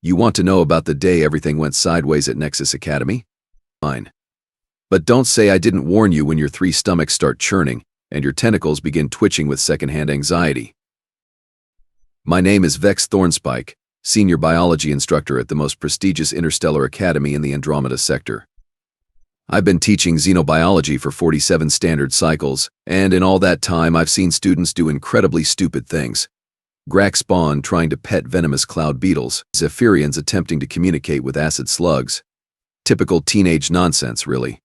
You want to know about the day everything went sideways at Nexus Academy? Fine. But don't say I didn't warn you when your 3 stomachs start churning and your tentacles begin twitching with secondhand anxiety. My name is Vex Thornspike, senior biology instructor at the most prestigious interstellar academy in the Andromeda sector. I've been teaching xenobiology for 47 standard cycles, and in all that time I've seen students do incredibly stupid things. Grack spawn trying to pet venomous cloud beetles, Zephyrians attempting to communicate with acid slugs. Typical teenage nonsense, really.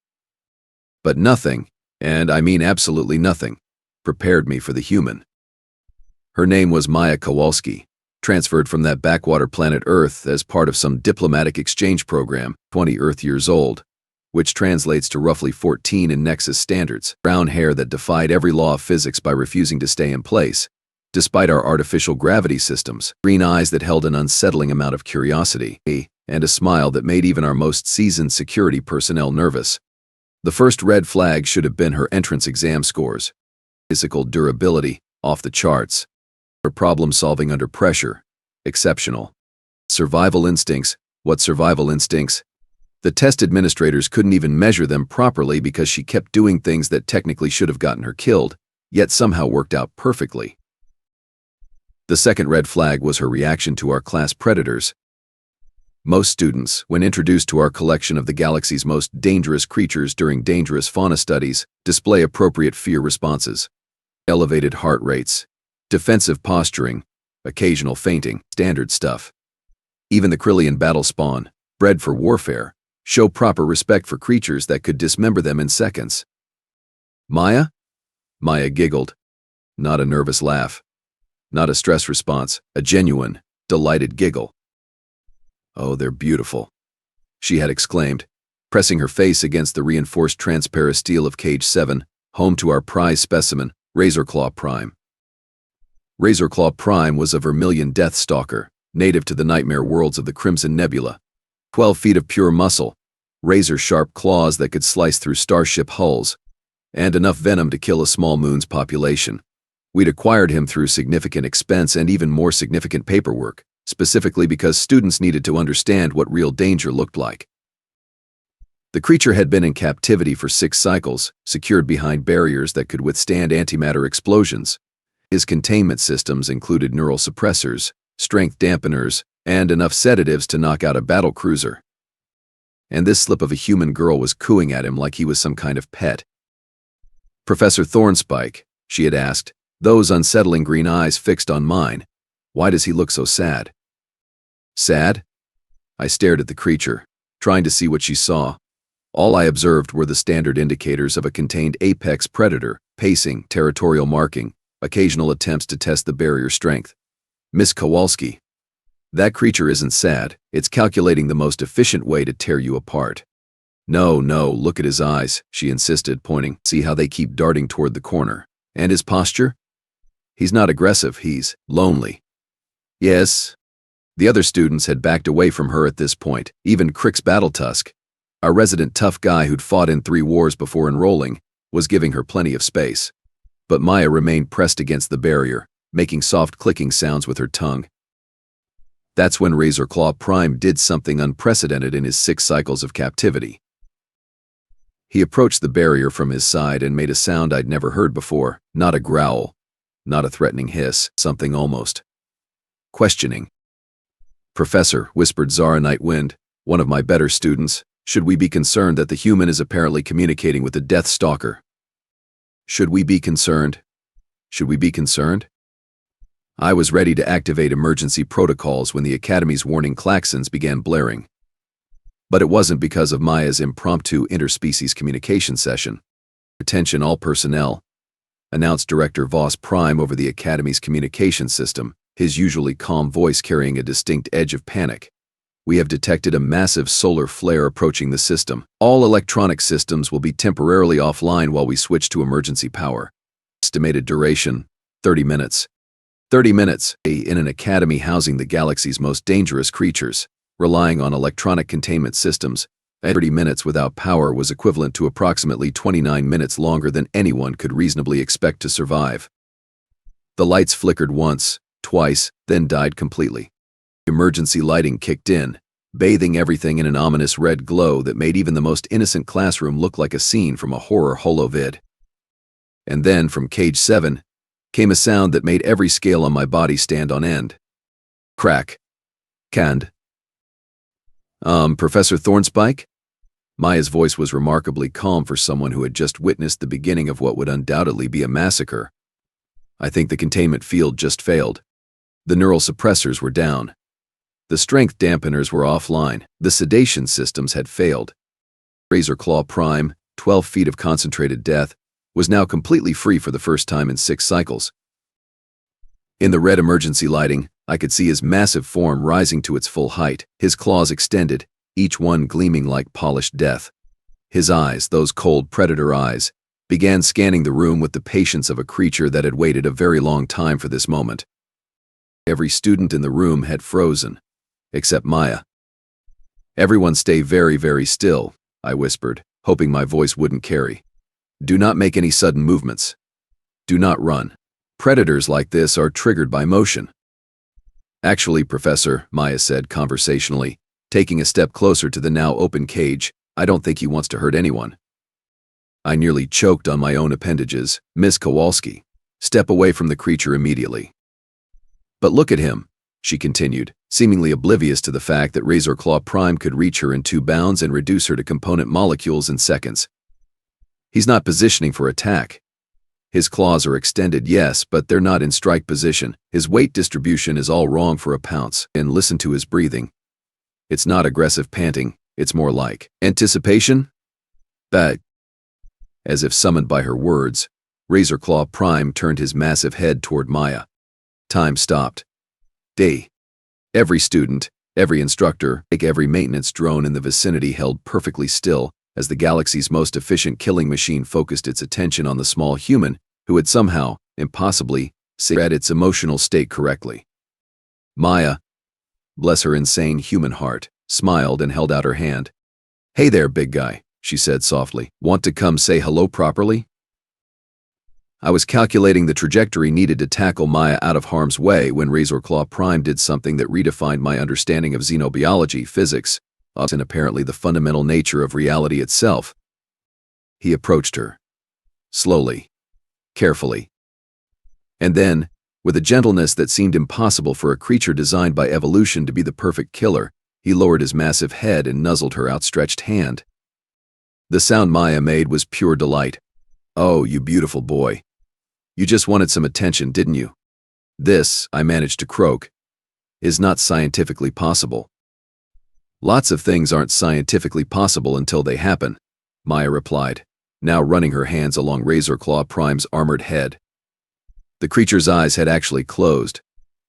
But nothing, and I mean absolutely nothing, prepared me for the human. Her name was Maya Kowalski, transferred from that backwater planet Earth as part of some diplomatic exchange program, 20 Earth years old, which translates to roughly 14 in Nexus standards. Brown hair that defied every law of physics by refusing to stay in place, despite our artificial gravity systems. Green eyes that held an unsettling amount of curiosity, and a smile that made even our most seasoned security personnel nervous. The first red flag should have been her entrance exam scores. Physical durability, off the charts. Her problem-solving under pressure, exceptional. Survival instincts, what survival instincts? The test administrators couldn't even measure them properly because she kept doing things that technically should have gotten her killed, yet somehow worked out perfectly. The second red flag was her reaction to our class predators. Most students, when introduced to our collection of the galaxy's most dangerous creatures during dangerous fauna studies, display appropriate fear responses. Elevated heart rates, defensive posturing, occasional fainting, standard stuff. Even the Krillian battle spawn, bred for warfare, show proper respect for creatures that could dismember them in seconds. Maya? Maya giggled. Not a nervous laugh. Not a stress response, a genuine, delighted giggle. Oh, they're beautiful, she had exclaimed, pressing her face against the reinforced transparent steel of Cage 7, home to our prize specimen, Razorclaw Prime. Razorclaw Prime was a vermilion Death Stalker, native to the nightmare worlds of the Crimson Nebula. 12 feet of pure muscle, razor-sharp claws that could slice through starship hulls, and enough venom to kill a small moon's population. We'd acquired him through significant expense and even more significant paperwork, specifically because students needed to understand what real danger looked like. The creature had been in captivity for 6 cycles, secured behind barriers that could withstand antimatter explosions. His containment systems included neural suppressors, strength dampeners, and enough sedatives to knock out a battle cruiser. And this slip of a human girl was cooing at him like he was some kind of pet. Professor Thornspike, she had asked, those unsettling green eyes fixed on mine. Why does he look so sad? Sad? I stared at the creature, trying to see what she saw. All I observed were the standard indicators of a contained apex predator, pacing, territorial marking, occasional attempts to test the barrier strength. Miss Kowalski. That creature isn't sad, it's calculating the most efficient way to tear you apart. No, look at his eyes, she insisted, pointing. See how they keep darting toward the corner. And his posture? He's not aggressive, he's lonely. Yes. The other students had backed away from her at this point, even Crix Battlitusk, our resident tough guy who'd fought in 3 wars before enrolling, was giving her plenty of space. But Maya remained pressed against the barrier, making soft clicking sounds with her tongue. That's when Razorclaw Prime did something unprecedented in his 6 cycles of captivity. He approached the barrier from his side and made a sound I'd never heard before, not a growl, not a threatening hiss, something almost questioning. Professor, whispered Zara Nightwind, one of my better students, should we be concerned that the human is apparently communicating with the Death Stalker? Should we be concerned? Should we be concerned? I was ready to activate emergency protocols when the Academy's warning klaxons began blaring. But it wasn't because of Maya's impromptu interspecies communication session. Attention all personnel, announced Director Voss Prime over the Academy's communication system, his usually calm voice carrying a distinct edge of panic. We have detected a massive solar flare approaching the system. All electronic systems will be temporarily offline while we switch to emergency power. Estimated duration, 30 minutes. 30 minutes, in an academy housing the galaxy's most dangerous creatures, relying on electronic containment systems. 30 minutes without power was equivalent to approximately 29 minutes longer than anyone could reasonably expect to survive. The lights flickered once, twice, then died completely. Emergency lighting kicked in, bathing everything in an ominous red glow that made even the most innocent classroom look like a scene from a horror holovid. And then, from cage 7, came a sound that made every scale on my body stand on end. Crack. Canned. Professor Thornspike? Maya's voice was remarkably calm for someone who had just witnessed the beginning of what would undoubtedly be a massacre. I think the containment field just failed. The neural suppressors were down. The strength dampeners were offline. The sedation systems had failed. Razor Claw Prime, 12 feet of concentrated death, was now completely free for the first time in 6 cycles. In the red emergency lighting, I could see his massive form rising to its full height, his claws extended, each one gleaming like polished death. His eyes, those cold predator eyes, began scanning the room with the patience of a creature that had waited a very long time for this moment. Every student in the room had frozen, except Maya. "Everyone stay very, very still," I whispered, hoping my voice wouldn't carry. "Do not make any sudden movements. Do not run. Predators like this are triggered by motion." "Actually, Professor," Maya said conversationally, taking a step closer to the now open cage, "I don't think he wants to hurt anyone." I nearly choked on my own appendages. "Miss Kowalski, step away from the creature immediately." "But look at him," she continued, seemingly oblivious to the fact that Razor Claw Prime could reach her in 2 bounds and reduce her to component molecules in seconds. "He's not positioning for attack. His claws are extended, yes, but they're not in strike position. His weight distribution is all wrong for a pounce. And listen to his breathing. It's not aggressive panting, it's more like anticipation." "That." As if summoned by her words, Razor Claw Prime turned his massive head toward Maya. Time stopped. Every student, every instructor, like every maintenance drone in the vicinity held perfectly still as the galaxy's most efficient killing machine focused its attention on the small human who had somehow, impossibly, read its emotional state correctly. Maya, bless her insane human heart, smiled and held out her hand. "Hey there, big guy," she said softly. "Want to come say hello properly?" I was calculating the trajectory needed to tackle Maya out of harm's way when Razor Claw Prime did something that redefined my understanding of xenobiology, physics, and apparently the fundamental nature of reality itself. He approached her. Slowly. Carefully. And then, with a gentleness that seemed impossible for a creature designed by evolution to be the perfect killer, he lowered his massive head and nuzzled her outstretched hand. The sound Maya made was pure delight. "Oh, you beautiful boy. You just wanted some attention, didn't you?" "This," I managed to croak, "is not scientifically possible." "Lots of things aren't scientifically possible until they happen," Maya replied, now running her hands along Razor Claw Prime's armored head. The creature's eyes had actually closed,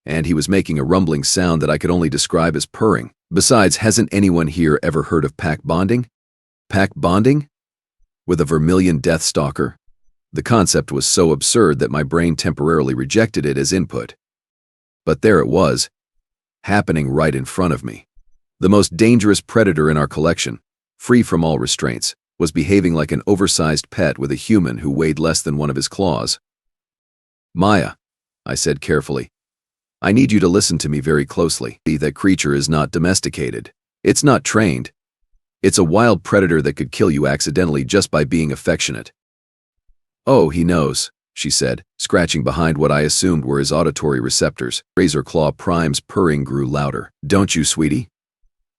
and he was making a rumbling sound that I could only describe as purring. Besides, hasn't anyone here ever heard of pack bonding? Pack bonding? With a vermilion Death Stalker? The concept was so absurd that my brain temporarily rejected it as input. But there it was, happening right in front of me. The most dangerous predator in our collection, free from all restraints, was behaving like an oversized pet with a human who weighed less than one of his claws. "Maya," I said carefully, "I need you to listen to me very closely. That creature is not domesticated. It's not trained. It's a wild predator that could kill you accidentally just by being affectionate." "Oh, he knows," she said, scratching behind what I assumed were his auditory receptors. Razor Claw Prime's purring grew louder. "Don't you, sweetie?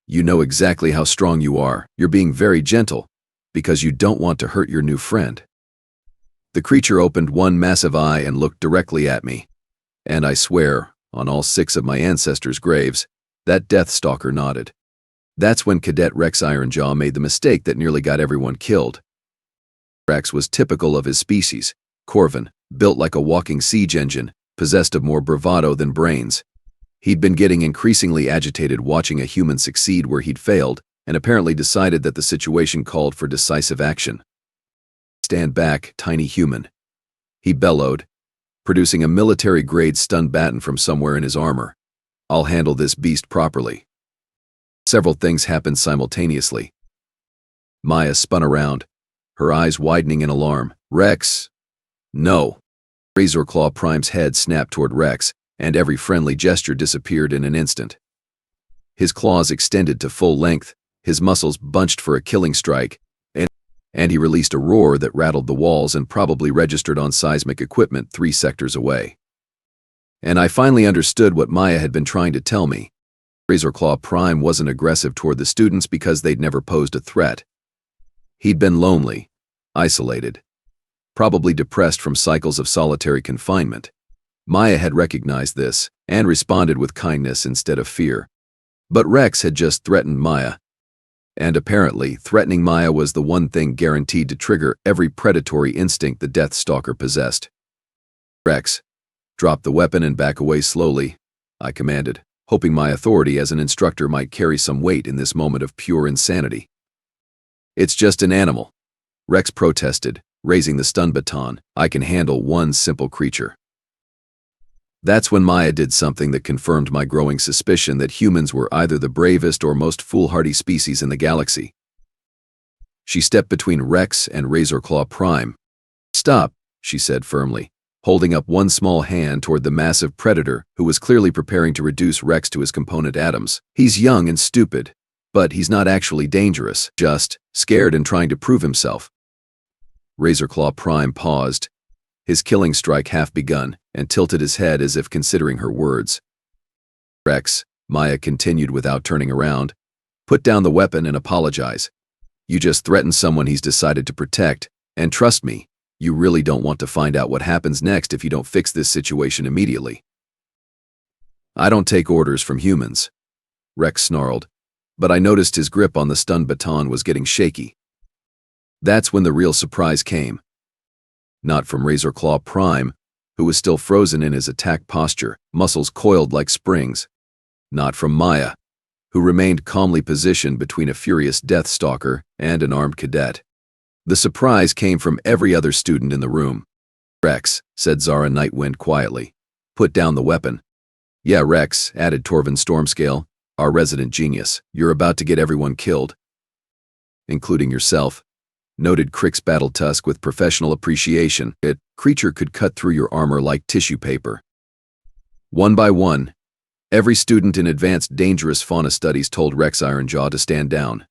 You know exactly how strong you are. You're being very gentle, because you don't want to hurt your new friend." The creature opened one massive eye and looked directly at me. And I swear, on all 6 of my ancestors' graves, that Death Stalker nodded. That's when Cadet Rex Ironjaw made the mistake that nearly got everyone killed. Rex was typical of his species, Corvin, built like a walking siege engine, possessed of more bravado than brains. He'd been getting increasingly agitated watching a human succeed where he'd failed, and apparently decided that the situation called for decisive action. "Stand back, tiny human," he bellowed, producing a military-grade stun baton from somewhere in his armor. "I'll handle this beast properly." Several things happened simultaneously. Maya spun around, her eyes widening in alarm. "Rex!" "No!" Razor Claw Prime's head snapped toward Rex, and every friendly gesture disappeared in an instant. His claws extended to full length, his muscles bunched for a killing strike, and he released a roar that rattled the walls and probably registered on seismic equipment 3 sectors away. And I finally understood what Maya had been trying to tell me. Razorclaw Prime wasn't aggressive toward the students because they'd never posed a threat. He'd been lonely, isolated, probably depressed from cycles of solitary confinement. Maya had recognized this and responded with kindness instead of fear. But Rex had just threatened Maya. And apparently, threatening Maya was the one thing guaranteed to trigger every predatory instinct the Death Stalker possessed. "Rex, drop the weapon and back away slowly," I commanded, hoping my authority as an instructor might carry some weight in this moment of pure insanity. "It's just an animal," Rex protested, raising the stun baton. "I can handle one simple creature." That's when Maya did something that confirmed my growing suspicion that humans were either the bravest or most foolhardy species in the galaxy. She stepped between Rex and Razorclaw Prime. "Stop," she said firmly, holding up one small hand toward the massive predator who was clearly preparing to reduce Rex to his component atoms. "He's young and stupid, but he's not actually dangerous, just scared and trying to prove himself." Razorclaw Prime paused, his killing strike half begun, and tilted his head as if considering her words. "Rex," Maya continued without turning around, "put down the weapon and apologize. You just threatened someone he's decided to protect, and trust me, you really don't want to find out what happens next if you don't fix this situation immediately." "I don't take orders from humans," Rex snarled, but I noticed his grip on the stun baton was getting shaky. That's when the real surprise came. Not from Razorclaw Prime, who was still frozen in his attack posture, muscles coiled like springs. Not from Maya, who remained calmly positioned between a furious Death Stalker and an armed cadet. The surprise came from every other student in the room. "Rex," said Zara Nightwind quietly, "put down the weapon." "Yeah, Rex," added Torvin Stormscale, our resident genius. "You're about to get everyone killed." "Including yourself," noted Crix Battletosk with professional appreciation. "That creature could cut through your armor like tissue paper." One by one, every student in Advanced Dangerous Fauna Studies told Rex Ironjaw to stand down.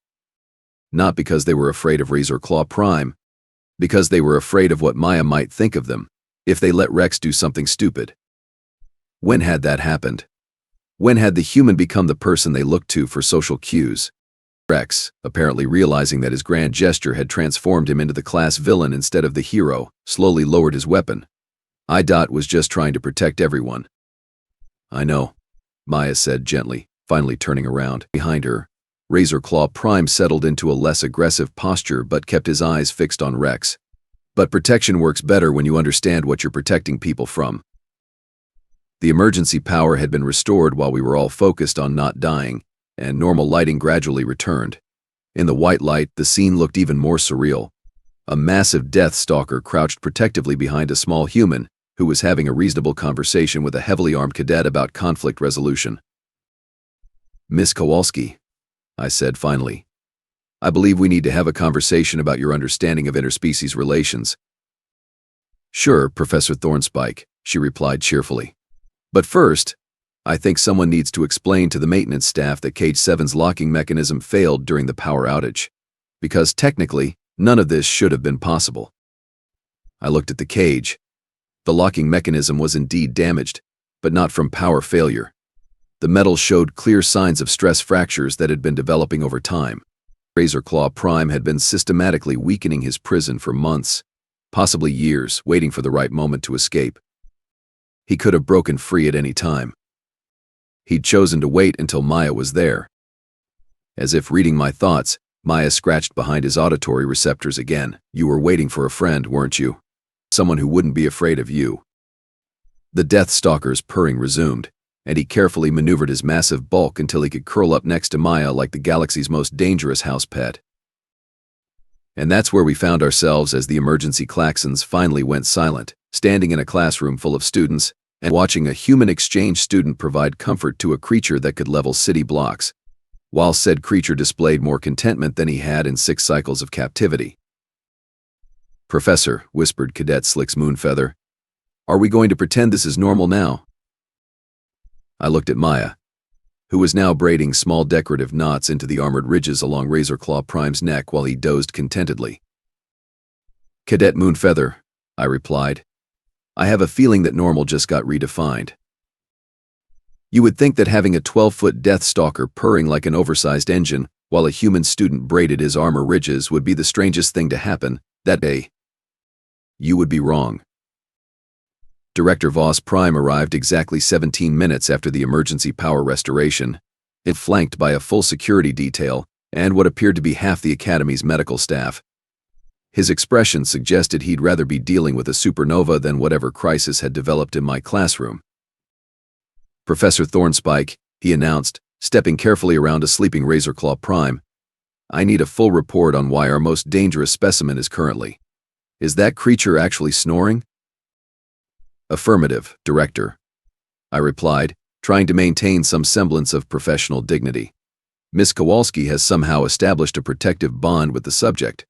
Not because they were afraid of Razorclaw Prime, because they were afraid of what Maya might think of them if they let Rex do something stupid. When had that happened? When had the human become the person they looked to for social cues? Rex, apparently realizing that his grand gesture had transformed him into the class villain instead of the hero, slowly lowered his weapon. "I was just trying to protect everyone." "I know," Maya said gently, finally turning around. Behind her, Razorclaw Prime settled into a less aggressive posture but kept his eyes fixed on Rex. "But protection works better when you understand what you're protecting people from." The emergency power had been restored while we were all focused on not dying, and normal lighting gradually returned. In the white light, the scene looked even more surreal. A massive Death Stalker crouched protectively behind a small human who was having a reasonable conversation with a heavily armed cadet about conflict resolution. "Miss Kowalski," I said finally, "I believe we need to have a conversation about your understanding of interspecies relations." "Sure, Professor Thornspike," she replied cheerfully. "But first, I think someone needs to explain to the maintenance staff that Cage 7's locking mechanism failed during the power outage, because technically, none of this should have been possible." I looked at the cage. The locking mechanism was indeed damaged, but not from power failure. The metal showed clear signs of stress fractures that had been developing over time. Razorclaw Prime had been systematically weakening his prison for months, possibly years, waiting for the right moment to escape. He could have broken free at any time. He'd chosen to wait until Maya was there. As if reading my thoughts, Maya scratched behind his auditory receptors again. "You were waiting for a friend, weren't you? Someone who wouldn't be afraid of you." The Death Stalker's purring resumed, and he carefully maneuvered his massive bulk until he could curl up next to Maya like the galaxy's most dangerous house pet. And that's where we found ourselves as the emergency klaxons finally went silent, standing in a classroom full of students and watching a human exchange student provide comfort to a creature that could level city blocks, while said creature displayed more contentment than he had in 6 cycles of captivity. "Professor," whispered Cadet Slicks Moonfeather, "are we going to pretend this is normal now?" I looked at Maya, who was now braiding small decorative knots into the armored ridges along Razorclaw Prime's neck while he dozed contentedly. "Cadet Moonfeather," I replied. "I have a feeling that normal just got redefined. You would think that having a 12-foot Death Stalker purring like an oversized engine while a human student braided his armor ridges would be the strangest thing to happen that day. You would be wrong." Director Voss Prime arrived exactly 17 minutes after the emergency power restoration, flanked by a full security detail and what appeared to be half the Academy's medical staff. His expression suggested he'd rather be dealing with a supernova than whatever crisis had developed in my classroom. "Professor Thornspike," he announced, stepping carefully around a sleeping Razorclaw Prime, "I need a full report on why our most dangerous specimen is currently. Is that creature actually snoring?" "Affirmative, Director," I replied, trying to maintain some semblance of professional dignity. "Miss Kowalski has somehow established a protective bond with the subject."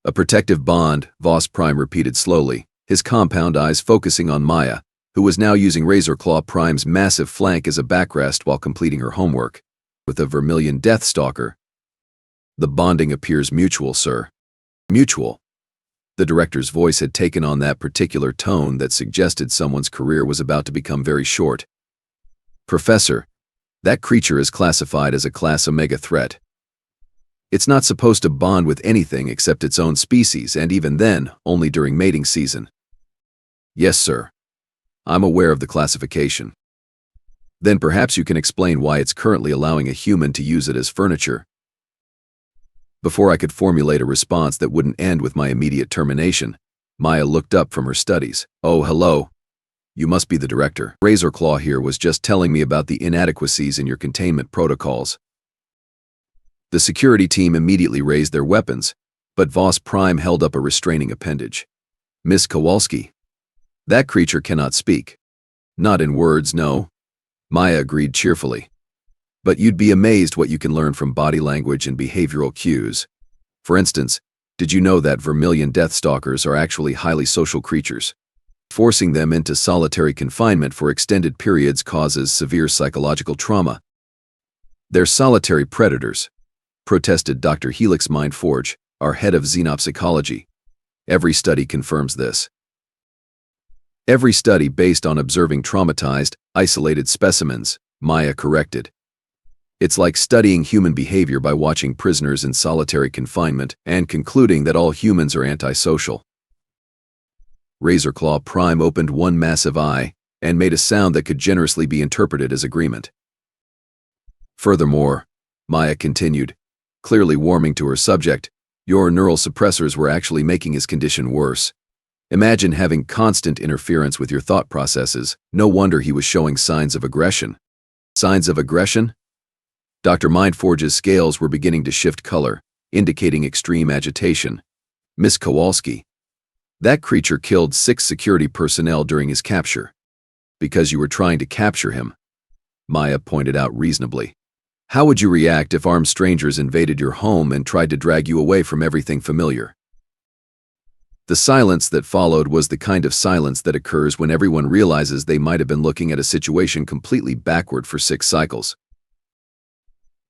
"A protective bond," Voss Prime repeated slowly, his compound eyes focusing on Maya, who was now using Razorclaw Prime's massive flank as a backrest while completing her homework. "With a Vermilion Death Stalker. The bonding appears mutual, sir." "Mutual?" The director's voice had taken on that particular tone that suggested someone's career was about to become very short. "Professor, that creature is classified as a Class Omega threat. It's not supposed to bond with anything except its own species, and even then, only during mating season." "Yes, sir. I'm aware of the classification." "Then perhaps you can explain why it's currently allowing a human to use it as furniture." Before I could formulate a response that wouldn't end with my immediate termination, Maya looked up from her studies. "Oh, hello. You must be the director. Razorclaw here was just telling me about the inadequacies in your containment protocols." The security team immediately raised their weapons, but Voss Prime held up a restraining appendage. "Miss Kowalski, that creature cannot speak." "Not in words, no," Maya agreed cheerfully. "But you'd be amazed what you can learn from body language and behavioral cues. For instance, did you know that Vermilion Death Stalkers are actually highly social creatures? Forcing them into solitary confinement for extended periods causes severe psychological trauma." "They're solitary predators," protested Dr. Helix Mindforge, our head of xenopsychology. "Every study confirms this." "Every study based on observing traumatized, isolated specimens," Maya corrected. "It's like studying human behavior by watching prisoners in solitary confinement and concluding that all humans are antisocial." Razorclaw Prime opened one massive eye and made a sound that could generously be interpreted as agreement. "Furthermore," Maya continued, clearly warming to her subject, "your neural suppressors were actually making his condition worse. Imagine having constant interference with your thought processes. No wonder he was showing signs of aggression." "Signs of aggression?" Dr. Mindforge's scales were beginning to shift color, indicating extreme agitation. "Miss Kowalski, that creature killed 6 security personnel during his capture." "Because you were trying to capture him," Maya pointed out reasonably. "How would you react if armed strangers invaded your home and tried to drag you away from everything familiar?" The silence that followed was the kind of silence that occurs when everyone realizes they might have been looking at a situation completely backward for 6 cycles.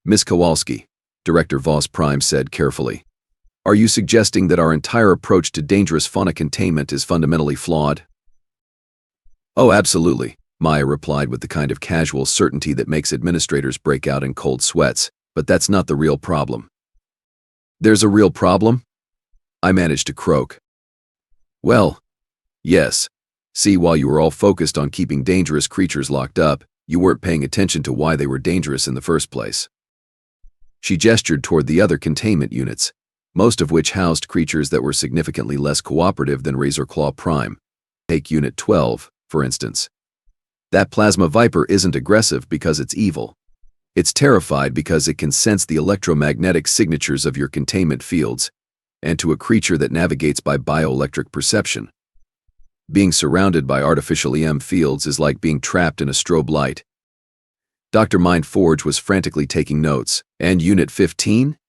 "Miss Kowalski," Director Voss Prime said carefully, "are you suggesting that our entire approach to dangerous fauna containment is fundamentally flawed?" "Oh, absolutely," Maya replied with the kind of casual certainty that makes administrators break out in cold sweats, "but that's not the real problem." "There's a real problem?" I managed to croak. "Well, yes. See, while you were all focused on keeping dangerous creatures locked up, you weren't paying attention to why they were dangerous in the first place." She gestured toward the other containment units, most of which housed creatures that were significantly less cooperative than Razorclaw Prime. Take Unit 12, for instance. That plasma viper isn't aggressive because it's evil. It's terrified because it can sense the electromagnetic signatures of your containment fields, and to a creature that navigates by bioelectric perception. Being surrounded by artificial EM fields is like being trapped in a strobe light. Dr. Mindforge was frantically taking notes. "And Unit 15?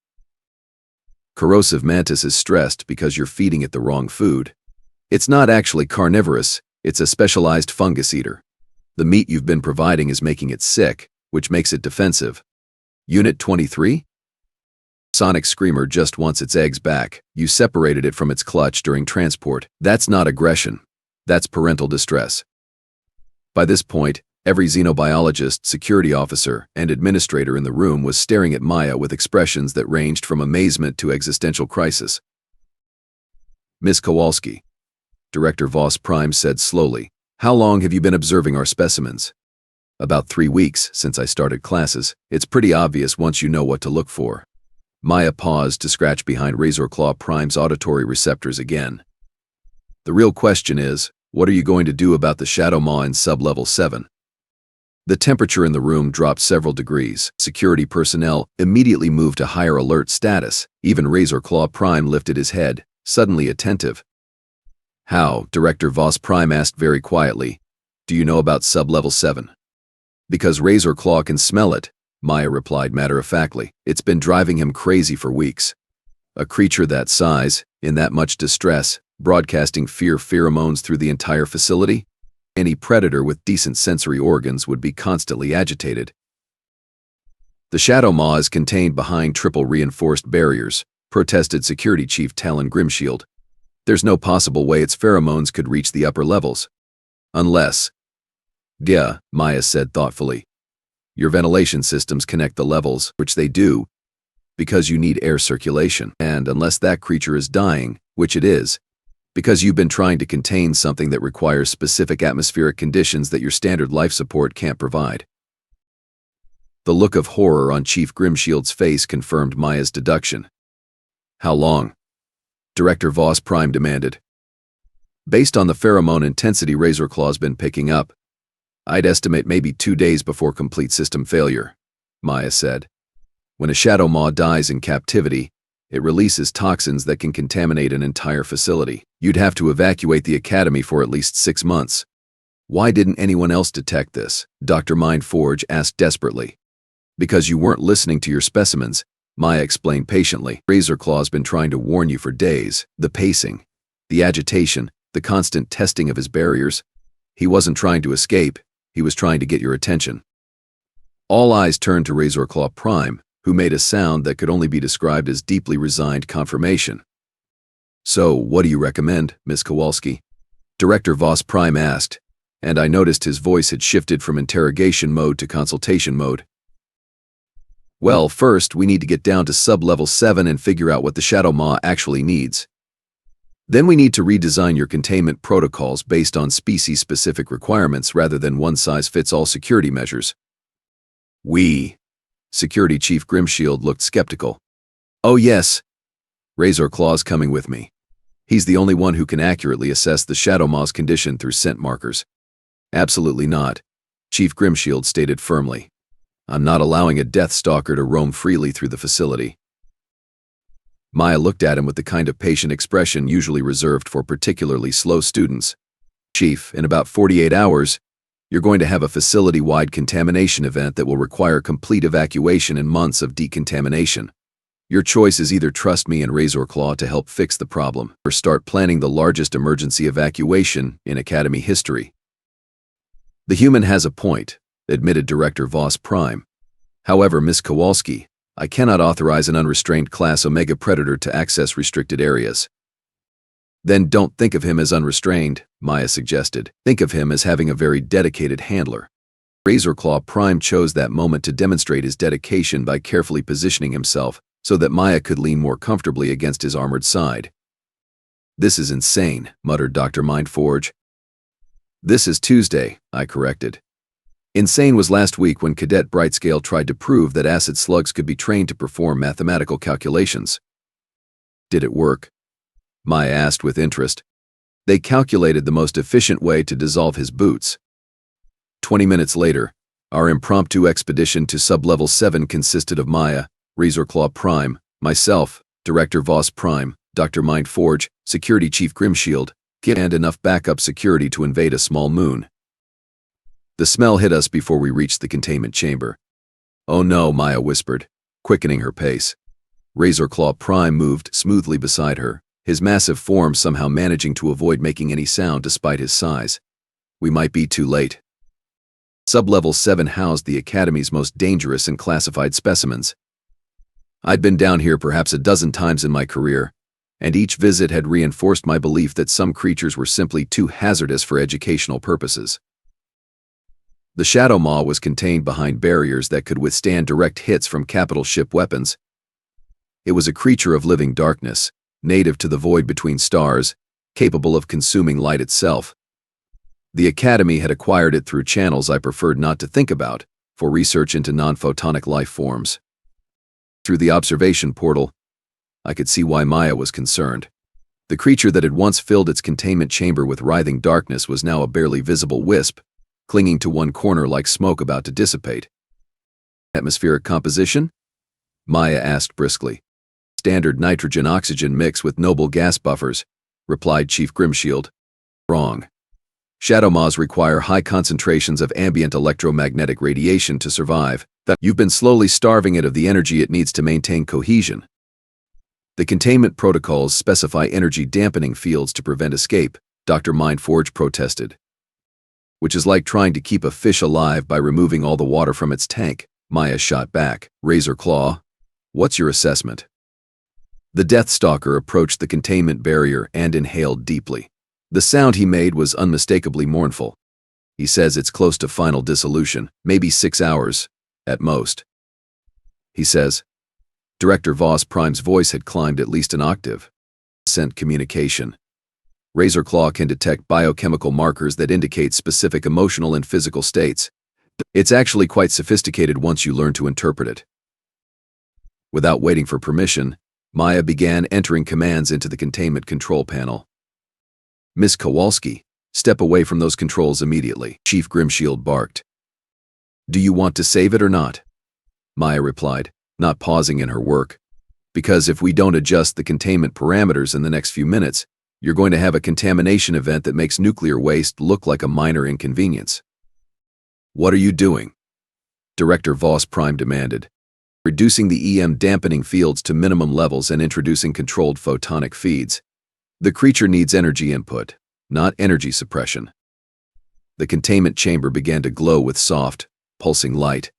Corrosive mantis is stressed because you're feeding it the wrong food. It's not actually carnivorous, it's a specialized fungus eater. The meat you've been providing is making it sick, which makes it defensive. Unit 23? Sonic Screamer just wants its eggs back. You separated it from its clutch during transport. That's not aggression. That's parental distress. By this point, every xenobiologist, security officer, and administrator in the room was staring at Maya with expressions that ranged from amazement to existential crisis. Miss Kowalski, Director Voss Prime said slowly, "How long have you been observing our specimens?" "About 3 weeks since I started classes. It's pretty obvious once you know what to look for." Maya paused to scratch behind Razorclaw Prime's auditory receptors again. "The real question is, what are you going to do about the Shadowmaw in sub-level 7? The temperature in the room dropped several degrees. Security personnel immediately moved to higher alert status. Even Razorclaw Prime lifted his head, suddenly attentive. "How?" Director Voss Prime asked very quietly. "Do you know about sub-level 7? "Because Razorclaw can smell it," Maya replied matter-of-factly. "It's been driving him crazy for weeks. A creature that size, in that much distress, broadcasting fear pheromones through the entire facility? Any predator with decent sensory organs would be constantly agitated." "The Shadowmaw is contained behind triple reinforced barriers," protested Security Chief Talon Grimshield. "There's no possible way its pheromones could reach the upper levels. Unless—" "Yeah," Maya said thoughtfully. "Your ventilation systems connect the levels, which they do, because you need air circulation. And unless that creature is dying, which it is, because you've been trying to contain something that requires specific atmospheric conditions that your standard life support can't provide." The look of horror on Chief Grimshield's face confirmed Maya's deduction. "How long?" Director Voss Prime demanded. "Based on the pheromone intensity Razorclaw's been picking up, I'd estimate maybe 2 days before complete system failure," Maya said. "When a Shadowmaw dies in captivity, it releases toxins that can contaminate an entire facility. You'd have to evacuate the academy for at least 6 months." "Why didn't anyone else detect this?" Dr. Mindforge asked desperately. "Because you weren't listening to your specimens," Maya explained patiently. "Razorclaw's been trying to warn you for days. The pacing, the agitation, the constant testing of his barriers. He wasn't trying to escape, he was trying to get your attention." All eyes turned to Razorclaw Prime, who made a sound that could only be described as deeply resigned confirmation. "So, what do you recommend, Miss Kowalski?" Director Voss Prime asked, and I noticed his voice had shifted from interrogation mode to consultation mode. "Well, first, we need to get down to sub-level 7 and figure out what the Shadowmaw actually needs. Then we need to redesign your containment protocols based on species-specific requirements rather than one-size-fits-all security measures." Security Chief Grimshield looked skeptical. "Oh yes, Razorclaw's coming with me. He's the only one who can accurately assess the Shadowmaw's condition through scent markers." "Absolutely not," Chief Grimshield stated firmly. "I'm not allowing a Death Stalker to roam freely through the facility." Maya looked at him with the kind of patient expression usually reserved for particularly slow students. "Chief, in about 48 hours, you're going to have a facility-wide contamination event that will require complete evacuation and months of decontamination. Your choice is either trust me and Razorclaw to help fix the problem, or start planning the largest emergency evacuation in Academy history." "The human has a point," admitted Director Voss Prime. "However, Miss Kowalski, I cannot authorize an unrestrained Class Omega Predator to access restricted areas." "Then don't think of him as unrestrained," Maya suggested. "Think of him as having a very dedicated handler." Razorclaw Prime chose that moment to demonstrate his dedication by carefully positioning himself so that Maya could lean more comfortably against his armored side. "This is insane," muttered Dr. Mindforge. "This is Tuesday," I corrected. "Insane was last week when Cadet Brightscale tried to prove that acid slugs could be trained to perform mathematical calculations." "Did it work?" Maya asked with interest. "They calculated the most efficient way to dissolve his boots." 20 minutes later, our impromptu expedition to sub-level 7 consisted of Maya, Razorclaw Prime, myself, Director Voss Prime, Dr. Mindforge, Security Chief Grimshield, and enough backup security to invade a small moon. The smell hit us before we reached the containment chamber. "Oh no," Maya whispered, quickening her pace. Razorclaw Prime moved smoothly beside her, his massive form somehow managing to avoid making any sound despite his size. "We might be too late." Sub-level 7 housed the Academy's most dangerous and classified specimens. I'd been down here perhaps a dozen times in my career, and each visit had reinforced my belief that some creatures were simply too hazardous for educational purposes. The Shadowmaw was contained behind barriers that could withstand direct hits from capital ship weapons. It was a creature of living darkness, native to the void between stars, capable of consuming light itself. The Academy had acquired it through channels I preferred not to think about, for research into non-photonic life forms. Through the observation portal, I could see why Maya was concerned. The creature that had once filled its containment chamber with writhing darkness was now a barely visible wisp, clinging to one corner like smoke about to dissipate. Atmospheric composition? Maya asked briskly. Standard nitrogen-oxygen mix with noble gas buffers, replied Chief Grimshield. Wrong. Shadowmaws require high concentrations of ambient electromagnetic radiation to survive. You've been slowly starving it of the energy it needs to maintain cohesion. The containment protocols specify energy-dampening fields to prevent escape, Dr. Mindforge protested. Which is like trying to keep a fish alive by removing all the water from its tank, Maya shot back. Razor Claw, what's your assessment? The Death Stalker approached the containment barrier and inhaled deeply. The sound he made was unmistakably mournful. He says it's close to final dissolution, maybe 6 hours, at most. He says. Director Voss Prime's voice had climbed at least an octave. Sent communication. Razor Claw can detect biochemical markers that indicate specific emotional and physical states. It's actually quite sophisticated once you learn to interpret it. Without waiting for permission, Maya began entering commands into the containment control panel. Miss Kowalski, step away from those controls immediately, Chief Grimshield barked. Do you want to save it or not? Maya replied, not pausing in her work. Because if we don't adjust the containment parameters in the next few minutes, you're going to have a contamination event that makes nuclear waste look like a minor inconvenience. What are you doing? Director Voss Prime demanded. Reducing the EM dampening fields to minimum levels and introducing controlled photonic feeds. The creature needs energy input, not energy suppression. The containment chamber began to glow with soft, pulsing light.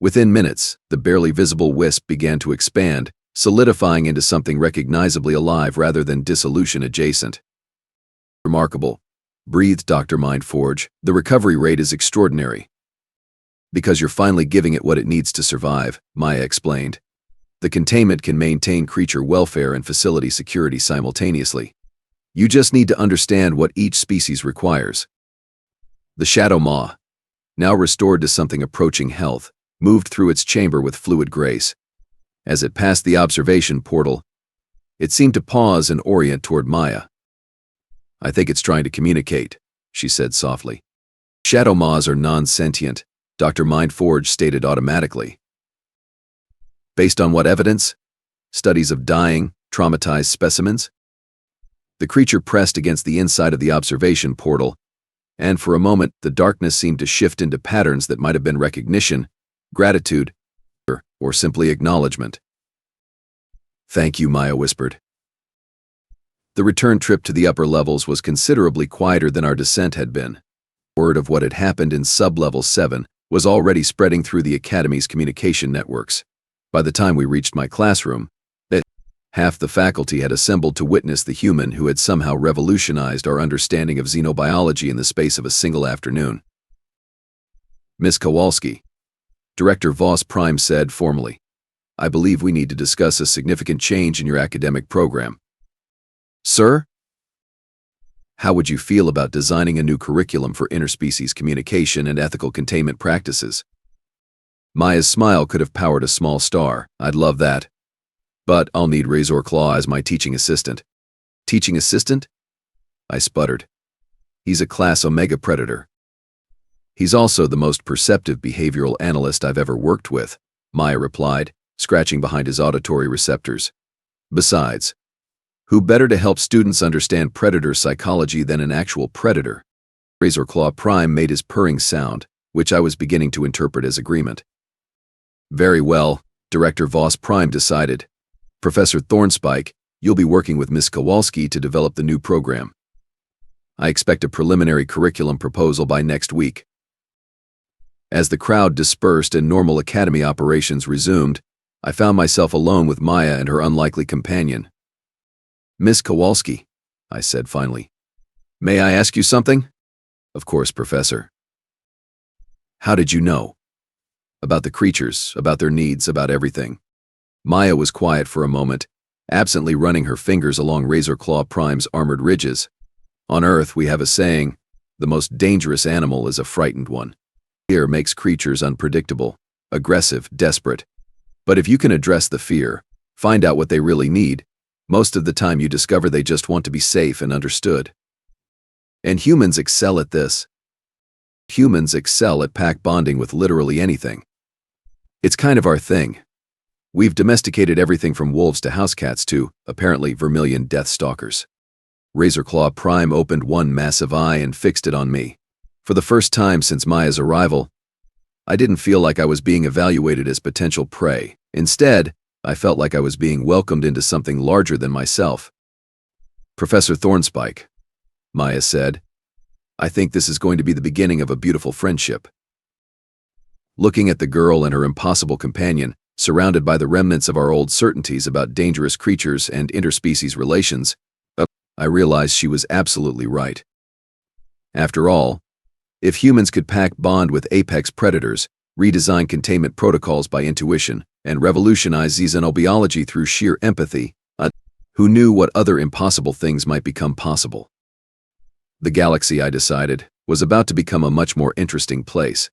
Within minutes, the barely visible wisp began to expand, solidifying into something recognizably alive rather than dissolution adjacent. Remarkable, breathed Dr. Mindforge. The recovery rate is extraordinary. Because you're finally giving it what it needs to survive, Maya explained. The containment can maintain creature welfare and facility security simultaneously. You just need to understand what each species requires. The Shadowmaw, now restored to something approaching health, moved through its chamber with fluid grace. As it passed the observation portal, it seemed to pause and orient toward Maya. I think it's trying to communicate, she said softly. Shadowmaws are non-sentient, Dr. Mindforge stated automatically. Based on what evidence? Studies of dying, traumatized specimens? The creature pressed against the inside of the observation portal, and for a moment the darkness seemed to shift into patterns that might have been recognition, gratitude, or simply acknowledgement. Thank you, Maya whispered. The return trip to the upper levels was considerably quieter than our descent had been. Word of what had happened in sub-level 7 was already spreading through the Academy's communication networks. By the time we reached my classroom, half the faculty had assembled to witness the human who had somehow revolutionized our understanding of xenobiology in the space of a single afternoon. Miss Kowalski, Director Voss Prime said formally, I believe we need to discuss a significant change in your academic program. Sir? How would you feel about designing a new curriculum for interspecies communication and ethical containment practices? Maya's smile could have powered a small star. I'd love that. But I'll need Razor Claw as my teaching assistant. Teaching assistant? I sputtered. He's a class Omega predator. He's also the most perceptive behavioral analyst I've ever worked with, Maya replied, scratching behind his auditory receptors. Besides, who better to help students understand predator psychology than an actual predator? Razor Claw Prime made his purring sound, which I was beginning to interpret as agreement. Very well, Director Voss Prime decided. Professor Thornspike, you'll be working with Miss Kowalski to develop the new program. I expect a preliminary curriculum proposal by next week. As the crowd dispersed and normal academy operations resumed, I found myself alone with Maya and her unlikely companion. "Miss Kowalski," I said finally. "May I ask you something?" "Of course, Professor." "How did you know?" "About the creatures, about their needs, about everything." Maya was quiet for a moment, absently running her fingers along Razorclaw Prime's armored ridges. "On Earth, we have a saying, the most dangerous animal is a frightened one. Fear makes creatures unpredictable, aggressive, desperate. But if you can address the fear, find out what they really need, most of the time you discover they just want to be safe and understood. And humans excel at this. Humans excel at pack bonding with literally anything. It's kind of our thing. We've domesticated everything from wolves to house cats to, apparently, vermilion Death Stalkers." Razorclaw Prime opened one massive eye and fixed it on me. For the first time since Maya's arrival, I didn't feel like I was being evaluated as potential prey. Instead, I felt like I was being welcomed into something larger than myself. "Professor Thornspike," Maya said, "I think this is going to be the beginning of a beautiful friendship." Looking at the girl and her impossible companion, surrounded by the remnants of our old certainties about dangerous creatures and interspecies relations, I realized she was absolutely right. After all, if humans could pack bond with apex predators, redesign containment protocols by intuition, and revolutionize xenobiology through sheer empathy, who knew what other impossible things might become possible? The galaxy, I decided, was about to become a much more interesting place.